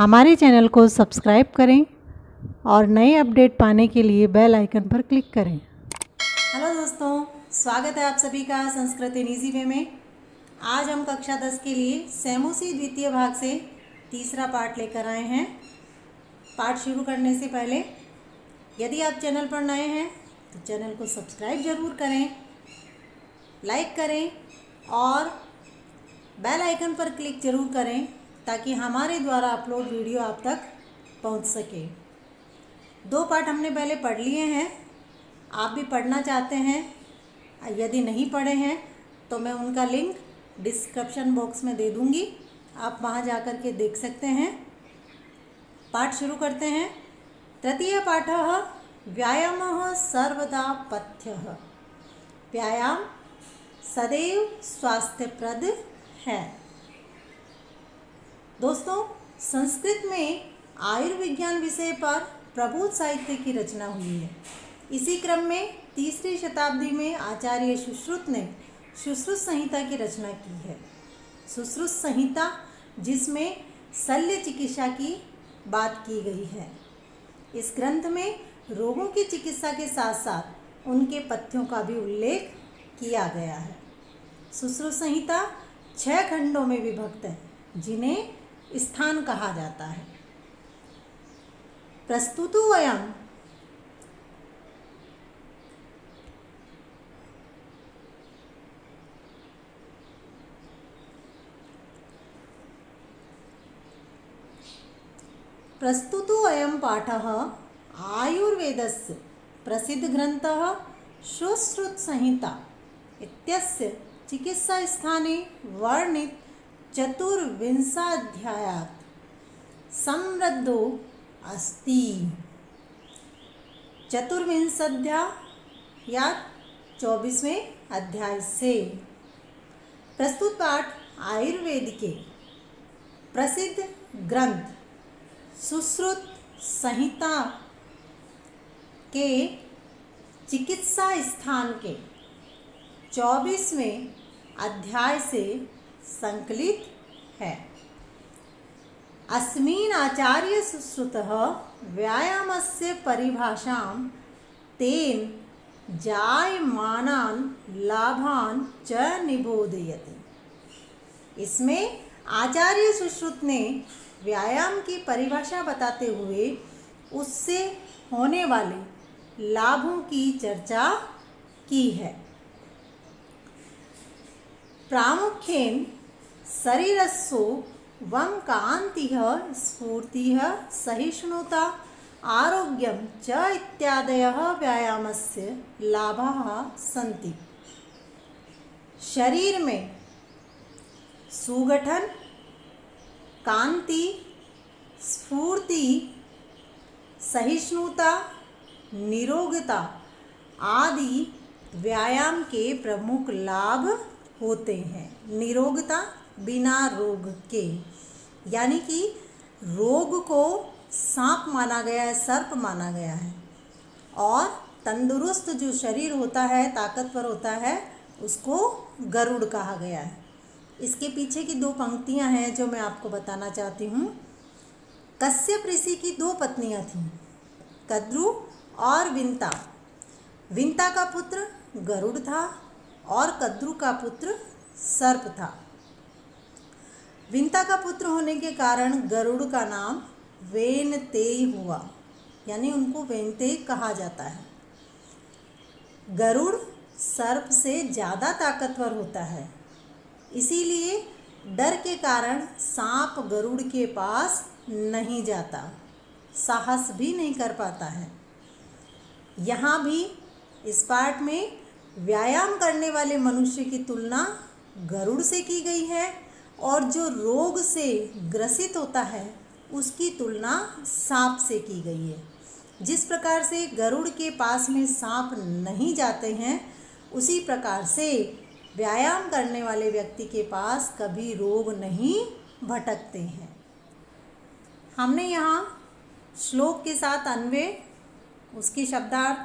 हमारे चैनल को सब्सक्राइब करें और नए अपडेट पाने के लिए बेल आइकन पर क्लिक करें। हेलो दोस्तों, स्वागत है आप सभी का संस्कृत इन इजी वे में। आज हम कक्षा 10 के लिए सैमुसी द्वितीय भाग से तीसरा पाठ लेकर आए हैं। पाठ शुरू करने से पहले यदि आप चैनल पर नए हैं तो चैनल को सब्सक्राइब ज़रूर करें, लाइक करें और बेल आइकन पर क्लिक ज़रूर करें ताकि हमारे द्वारा अपलोड वीडियो आप तक पहुंच सके। 2 पाठ हमने पहले पढ़ लिए हैं। आप भी पढ़ना चाहते हैं, यदि नहीं पढ़े हैं तो मैं उनका लिंक डिस्क्रिप्शन बॉक्स में दे दूंगी, आप वहां जाकर के देख सकते हैं। पाठ शुरू करते हैं। तृतीय पाठः व्यायामः सर्वदा पथ्यः। व्यायाम सदैव स्वास्थ्यप्रद है। दोस्तों, संस्कृत में आयुर्विज्ञान विषय पर प्रबोध साहित्य की रचना हुई है। इसी क्रम में 3री शताब्दी में आचार्य सुश्रुत ने सुश्रुत संहिता की रचना की है। सुश्रुत संहिता जिसमें शल्य चिकित्सा की बात की गई है। इस ग्रंथ में रोगों की चिकित्सा के साथ साथ उनके पथ्यों का भी उल्लेख किया गया है। सुश्रुत संहिता 6 खंडों में विभक्त है जिन्हें स्थान कहा जाता है। प्रस्तुतो वयम प्रस्तुतो अयं पाठः आयुर्वेदस्य प्रसिद्धग्रन्थः सुश्रुत संहिता इत्यस्य चिकित्सास्थाने वर्णित चतुर्विंशाध्यायात् समृद्धो अस्ति। चतुर्विंशाध्यायात् 24वें अध्याय से। प्रस्तुत पाठ आयुर्वेद के प्रसिद्ध ग्रंथ सुश्रुत संहिता के चिकित्सा स्थान के 24वें अध्याय से संकलित है। अस्मिन् आचार्य सुश्रुतः व्यायामस्य परिभाषां तेन जायमानान् लाभान् च निबोधयति। इसमें आचार्य सुश्रुत ने व्यायाम की परिभाषा बताते हुए उससे होने वाले लाभों की चर्चा की है। प्रामुख्येन शरीरस्सो वं कान्तिः स्फूर्तिः सहिष्णुता आरोग्यं च इत्यादयः व्यायामस्य लाभाः सन्ति। शरीर में सुगठन, कांति, स्फूर्ति, सहिष्णुता, निरोगता आदि व्यायाम के प्रमुख लाभ होते हैं। निरोगता बिना रोग के, यानी कि रोग को सांप माना गया है, सर्प माना गया है, और तंदुरुस्त जो शरीर होता है, ताकतवर होता है, उसको गरुड़ कहा गया है। इसके पीछे की 2 पंक्तियां हैं जो मैं आपको बताना चाहती हूँ। कश्यप ऋषि की 2 पत्नियां थीं, कद्रु और विंता। विंता का पुत्र गरुड़ था और कद्रु का पुत्र सर्प था। विंता का पुत्र होने के कारण गरुड़ का नाम वेनतेय हुआ, यानी उनको वेनतेय कहा जाता है। गरुड़ सर्प से ज़्यादा ताकतवर होता है, इसीलिए डर के कारण सांप गरुड़ के पास नहीं जाता, साहस भी नहीं कर पाता है। यहाँ भी इस पाठ में व्यायाम करने वाले मनुष्य की तुलना गरुड़ से की गई है और जो रोग से ग्रसित होता है उसकी तुलना सांप से की गई है। जिस प्रकार से गरुड़ के पास में सांप नहीं जाते हैं, उसी प्रकार से व्यायाम करने वाले व्यक्ति के पास कभी रोग नहीं भटकते हैं। हमने यहाँ श्लोक के साथ अन्वय, उसके शब्दार्थ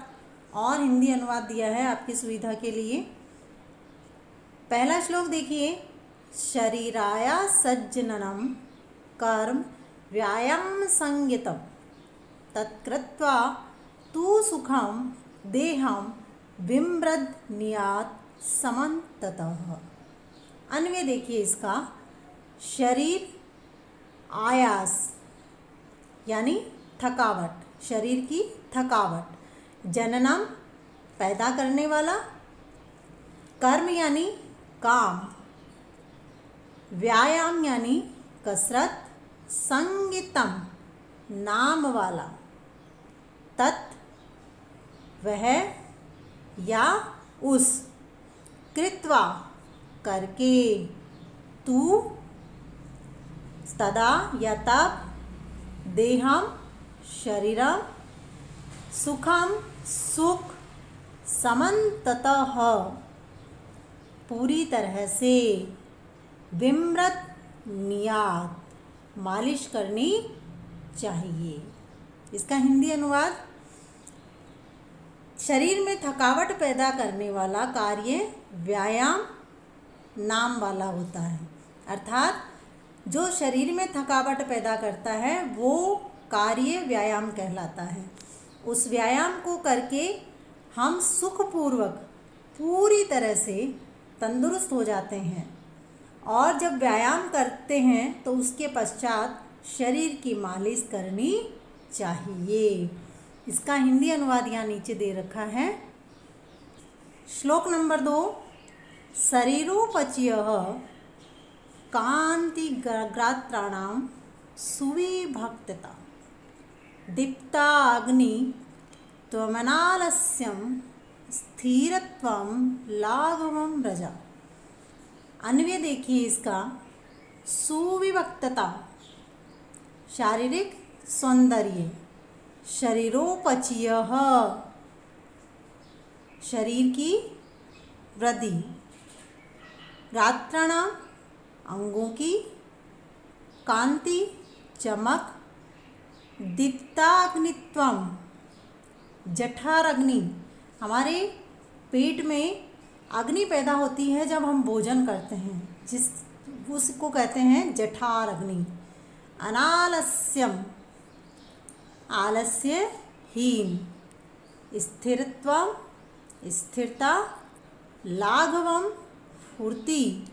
और हिंदी अनुवाद दिया है आपकी सुविधा के लिए। पहला श्लोक देखिए। शरीराय सज्जननम कर्म व्यायाम संगीतम तत्कृत्वा तू सुखम देहम विमृधनीयात् समन्ततः। अन्वय देखिए इसका, शरीर आयास यानी थकावट, शरीर की थकावट, जननम पैदा करने वाला, कर्म यानी काम, व्यायाम यानी कसरत, संगीतम नाम वाला, तत् वह या उस, कृत्वा करके, तू तदा या तब, देहम शरीरम, सुखम सुख, समन्ततः पूरी तरह से, विमृधनीयात् मालिश करनी चाहिए। इसका हिंदी अनुवाद, शरीर में थकावट पैदा करने वाला कार्य व्यायाम नाम वाला होता है। अर्थात जो शरीर में थकावट पैदा करता है वो कार्य व्यायाम कहलाता है। उस व्यायाम को करके हम सुखपूर्वक पूरी तरह से तंदुरुस्त हो जाते हैं। और जब व्यायाम करते हैं तो उसके पश्चात शरीर की मालिश करनी चाहिए। इसका हिंदी अनुवाद यहाँ नीचे दे रखा है। श्लोक नंबर 2, शरीरोपचयः कान्तिगात्राणां सुविभक्तता दीप्ताग्नि त्वमनालस्यं स्थिरत्वं लाघवं व्रज। अन्वय देखिए इसका, सुविभक्तता शारीरिक सौंदर्य, शरीरोपचयः शरीर की वृद्धि, गात्राणां अंगों की, कांति चमक, दीप्ताग्नित्वम जठराग्नि हमारे पेट में अग्नि पैदा होती है जब हम भोजन करते हैं, जिस उसको कहते हैं जठराग्नि। अनालस्यम आलस्यहीन, स्थिरत्वम स्थिरता, लाघवम फुर्ती,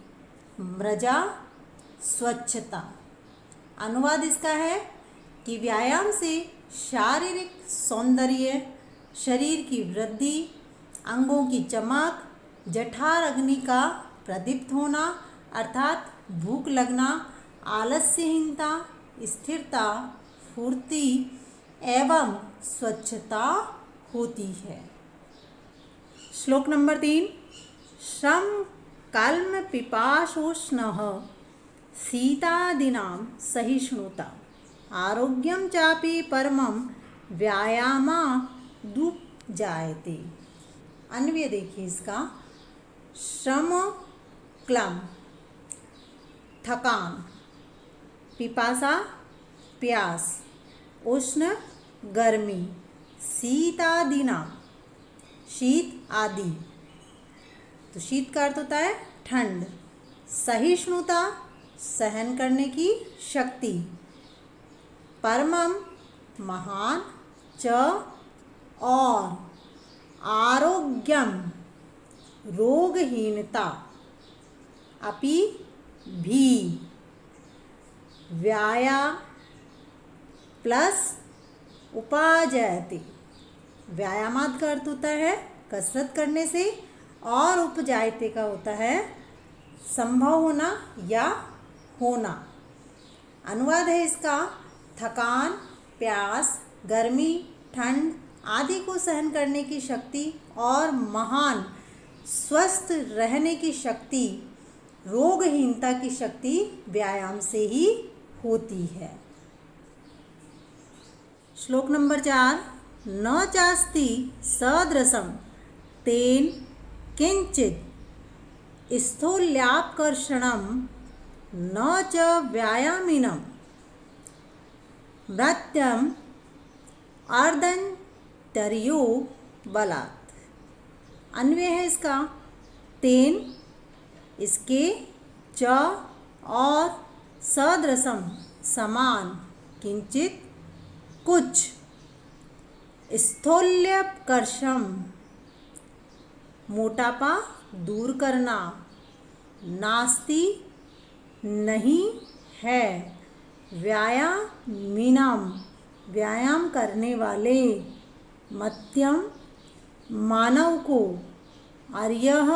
मृजा स्वच्छता। अनुवाद इसका है कि व्यायाम से शारीरिक सौंदर्य, शरीर की वृद्धि, अंगों की चमक, जठराग्नि का प्रदीप्त होना अर्थात भूख लगना, आलस्यहीनता, स्थिरता, फुर्ती एवं स्वच्छता होती है। श्लोक नंबर 3, श्रम कल्म पिपाशोष्णः शीतादीनां सहिष्णुता आरोग्यम चापि परमं व्यायामादुपजायते। अन्वय देखिए इसका, श्रम क्लम थकान, पिपासा प्यास, उष्ण गर्मी, शीतादीना शीत आदि, तो शीत का अर्थ होता है ठंड, सहिष्णुता सहन करने की शक्ति, परमम महान, च और आरोग्यम रोगहीनता, अपि भी, व्यायाम प्लस उपाजयते, व्यायामात का अर्थ होता है कसरत करने से और उपजायते का होता है संभव होना या होना। अनुवाद है इसका, थकान, प्यास, गर्मी, ठंड आदि को सहन करने की शक्ति और महान स्वस्थ रहने की शक्ति, रोगहीनता की शक्ति व्यायाम से ही होती है। श्लोक नंबर 4, न चास्ति सदृशं तेन किंचित् स्थूल्याकर्षणं न च व्यायामिनं मृत्यम अर्धन्तर्यो बलात्। अन्वय है इसका, तेन इसके, च और सदृशम समान, किंचित कुछ। स्थौल्यकर्षम मोटापा दूर करना। नास्ति नहीं है। व्यायामिनाम व्यायाम करने वाले। मध्यम मानव को। अर्यः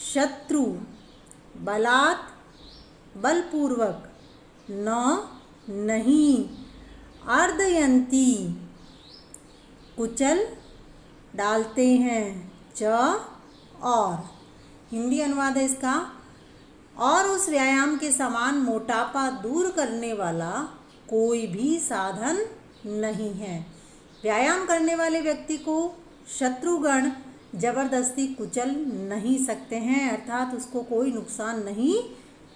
शत्रु बलात् बलपूर्वक। न नहीं। अर्दयन्ति कुचल डालते हैं। च और। हिंदी अनुवाद है इसका। और उस व्यायाम के समान मोटापा दूर करने वाला कोई भी साधन नहीं है। व्यायाम करने वाले व्यक्ति को शत्रुगण जबरदस्ती कुचल नहीं सकते हैं, अर्थात उसको कोई नुकसान नहीं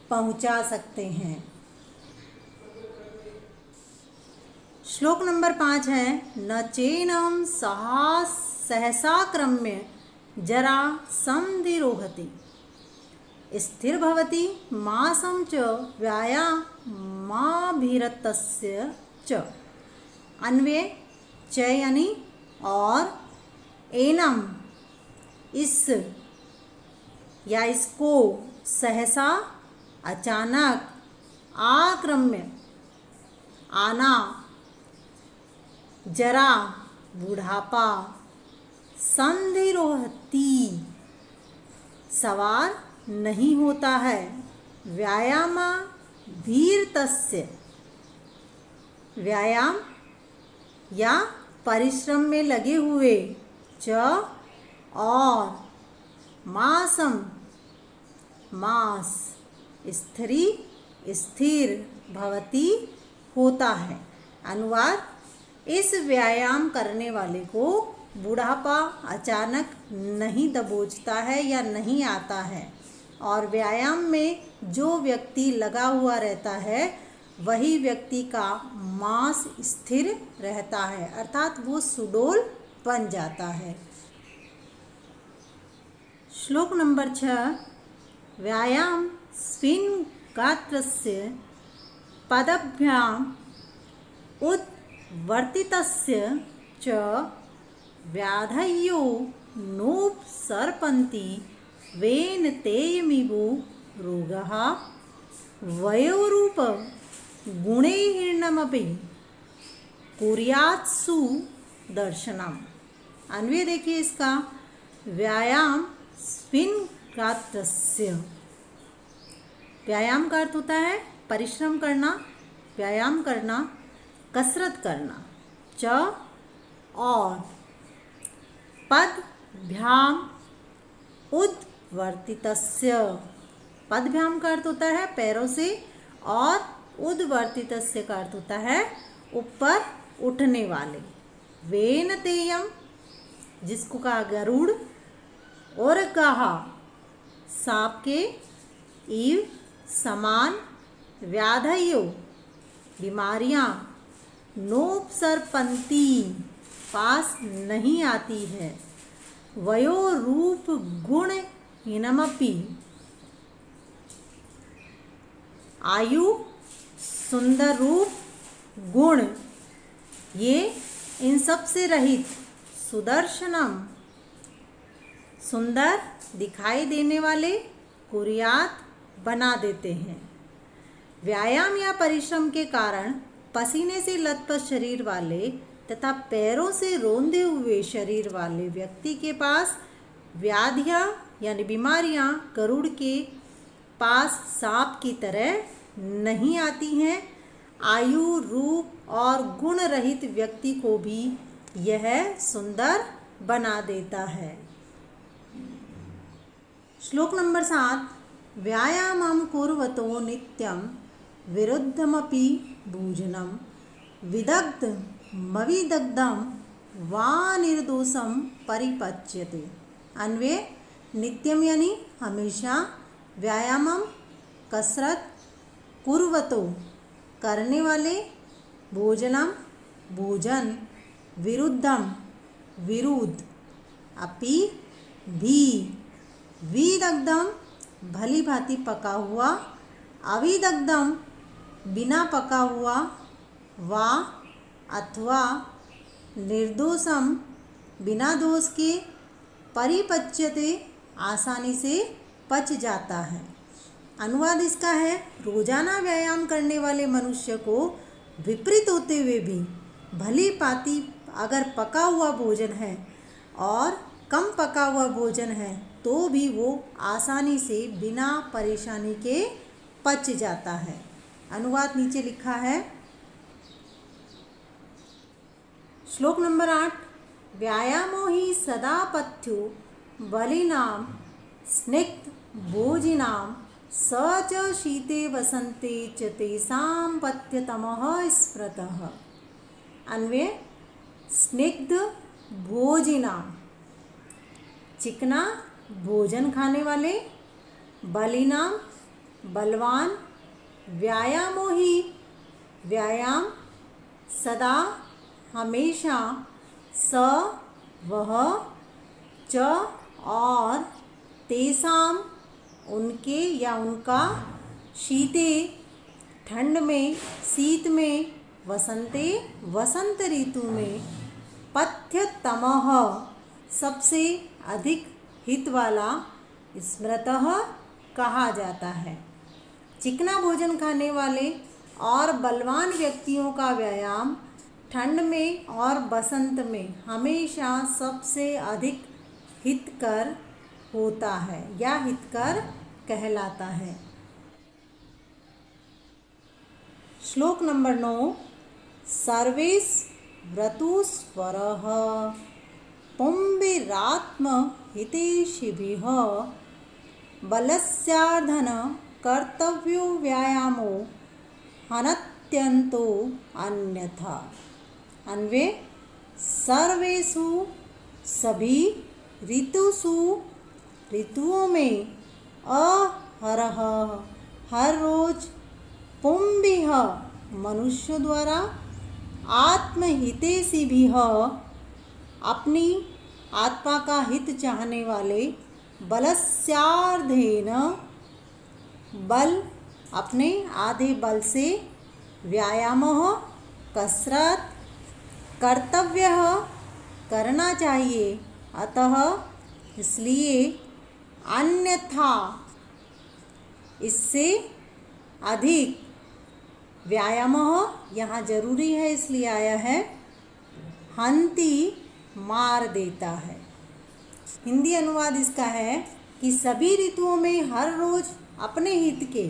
पहुंचा सकते हैं। श्लोक नंबर 5 है। न चैनम सहसाक्रम्य जरा संधिरोहति स्थिर भवति मासं च व्यायामाभिरतस्य च। अन्वय च यानी और, एनम इस या इसको, सहसा अचानक, आक्रम्य आना, जरा बुढ़ापा, संधिरोहति सवार नहीं होता है, व्यायामाभिरतस्य व्यायाम या परिश्रम में लगे हुए, च और, मासम मास, स्थिरी स्थिर, भवती होता है। अनुवाद। इस व्यायाम करने वाले को बुढ़ापा अचानक नहीं दबोचता है या नहीं आता है, और व्यायाम में जो व्यक्ति लगा हुआ रहता है वही व्यक्ति का मांस स्थिर रहता है, अर्थात वो सुडौल बन जाता है। श्लोक नंबर 6। व्यायाम स्विन् गात्रस्य पदभ्याम उद्वर्तितस्य च व्याधयो नोपसर्पन्ति वेन तेयमिवो रोगः वयोरूप गुणैर्नमपि कुर्यात्सु दर्शनम। अन्वय देखिए इसका। व्यायाम स्विन् गात्रस्य, व्यायाम का अर्थ होता है परिश्रम करना, व्यायाम करना, कसरत करना। च और, पदभ्याम उद्वर्तितस्य, पदभ्याम का अर्थ होता है पैरों से, और उद्वर्तितस्य का अर्थ होता है ऊपर उठने वाले। वेन तेयम जिसको कहा गरुड़, और कहा सांप के, इव समान, व्याधयो बीमारियां, नोपसर्पन्ति पास नहीं आती है, वयो रूप गुण हीनमपि आयु सुंदर रूप गुण ये इन सब से रहित, सुदर्शनम सुंदर दिखाई देने वाले, कुर्यात बना देते हैं। व्यायाम या परिश्रम के कारण पसीने से लथपथ शरीर वाले तथा पैरों से रोंदे हुए शरीर वाले व्यक्ति के पास व्याधियाँ यानी बीमारियाँ गरुड़ के पास सांप की तरह नहीं आती हैं। आयु रूप और गुण रहित व्यक्ति को भी यह सुंदर बना देता है। श्लोक नंबर 7। व्यायामं कुर्वतो नित्यं विरुद्धमपि भोजनं विदग्धमविदग्धं वा निर्दोषं परिपच्यते। अन्वय। नित्यम यानी हमेशा, व्यायामम कसरत, कुर्वतो करने वाले, भोजनम भोजन, विरुद्धम विरुद्ध, अपि भी, विदग्धम भली भांति पका हुआ, अविदग्धम बिना पका हुआ, वा अथवा निर्दोषम बिना दोष के परिपच्यते आसानी से पच जाता है। अनुवाद इसका है, रोजाना व्यायाम करने वाले मनुष्य को विपरीत होते हुए भी भली भांति अगर पका हुआ भोजन है और कम पका हुआ भोजन है तो भी वो आसानी से बिना परेशानी के पच जाता है। अनुवाद नीचे लिखा है। श्लोक नंबर 8। व्यायामो हि सदा पथ्यो बलिनां स्निग्ध भोजिनां स च शीते वसन्ते च तेषां पथ्यतमः स्मृतः। अन्वय, स्निग्ध भोजिनां चिकना भोजन खाने वाले, बलिनां बलवान, व्यायामो ही व्यायाम, सदा हमेशा, स वह, च और, तेसाम उनके या उनका, शीते ठंड में, शीत में, वसंते वसंत ऋतु में, पथ्यतमः सबसे अधिक हित वाला, स्मृतः कहा जाता है। चिकना भोजन खाने वाले और बलवान व्यक्तियों का व्यायाम ठंड में और बसंत में हमेशा सबसे अधिक हितकर होता है या हितकर कहलाता है। श्लोक नंबर 9। सर्वेश व्रतुस्वरः पुंभिरात्म हितैषिभिः बलस्यार्धन कर्तव्यो व्यायामो हनत्यन्तो अन्यथा। अन्वय, सर्वेषु सभी, ऋतुषु ऋतुओं में, अहरह हर रोज, पुंभिः मनुष्यों द्वारा, आत्महितैषिभिः अपनी आत्मा का हित चाहने वाले, बलस्यार्धेन बल अपने आधे बल से, व्यायामः कसरत, कर्तव्यः करना चाहिए, अतः इसलिए, अन्यथा इससे अधिक, व्यायामः यहाँ जरूरी है इसलिए आया है, हंति मार देता है। हिंदी अनुवाद इसका है कि सभी ऋतुओं में हर रोज अपने हित के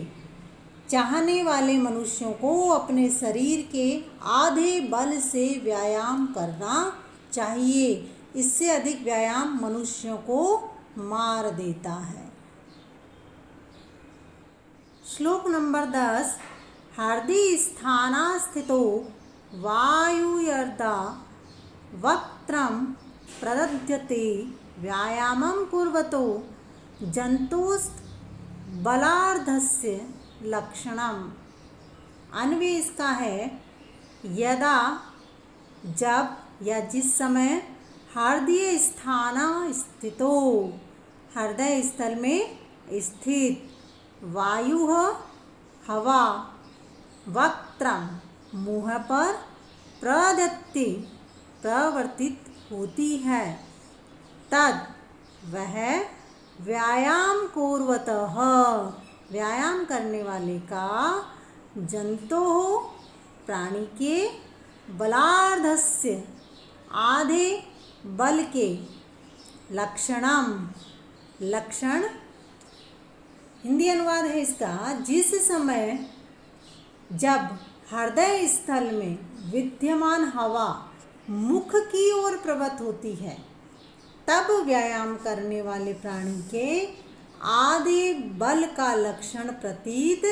चाहने वाले मनुष्यों को अपने शरीर के आधे बल से व्यायाम करना चाहिए। इससे अधिक व्यायाम मनुष्यों को मार देता है। श्लोक नंबर 10। हृदि स्थाना स्थितो वायुर्यदा वक्त्रं प्रदध्यते व्यायामं कुर्वतो जन्तोस्त बलार्धस्य लक्षणम। अन्वय इसका है, यदा जब या जिस समय, हृदय स्थान स्थितो हृदय स्थल में स्थित, वायु हवा, वक्त्रम मुँह पर, प्रदत्ति प्रवर्तित होती है, तद वह, व्यायाम कुर्वतः व्यायाम करने वाले का, जंतो प्राणी के, बलार्धस्य आधे बल के, लक्षणम लक्षण। हिंदी अनुवाद है इसका, जिस समय जब हृदय स्थल में विद्यमान हवा मुख की ओर प्रवृत्त होती है तब व्यायाम करने वाले प्राणी के आधे बल का लक्षण प्रतीत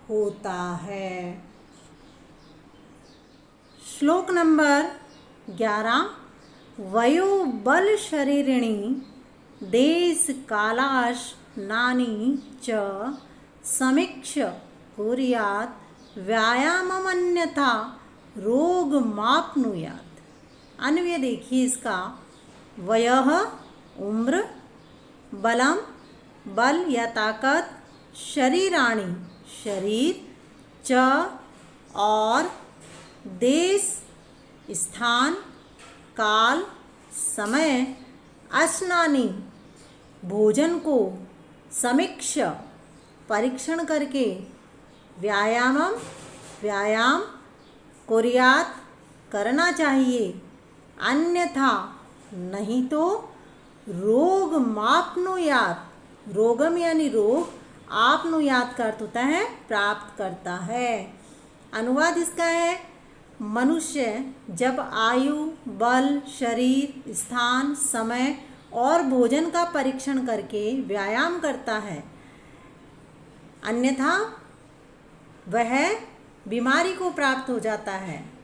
होता है। श्लोक नंबर 11। वयो बल शरीरिणी देश कालाश नानी च समीक्ष कुर्यात् व्यायाममन्यथा रोग माप्नुयात्। अन्वय देखिए इसका, वयः उम्र, बलम बल या ताकत, शरीराणि शरीर, च और, देश, स्थान, काल, समय, असनानी, भोजन को समीक्ष परीक्षण करके व्यायाम कुर्यात करना चाहिए, अन्यथा नहीं तो रोग मापनुयात, रोगम यानी रोग, आपनुयात का अर्थ होता है प्राप्त करता है। अनुवाद इसका है, मनुष्य जब आयु, बल, शरीर, स्थान, समय और भोजन का परीक्षण करके व्यायाम करता है, अन्यथा वह बीमारी को प्राप्त हो जाता है।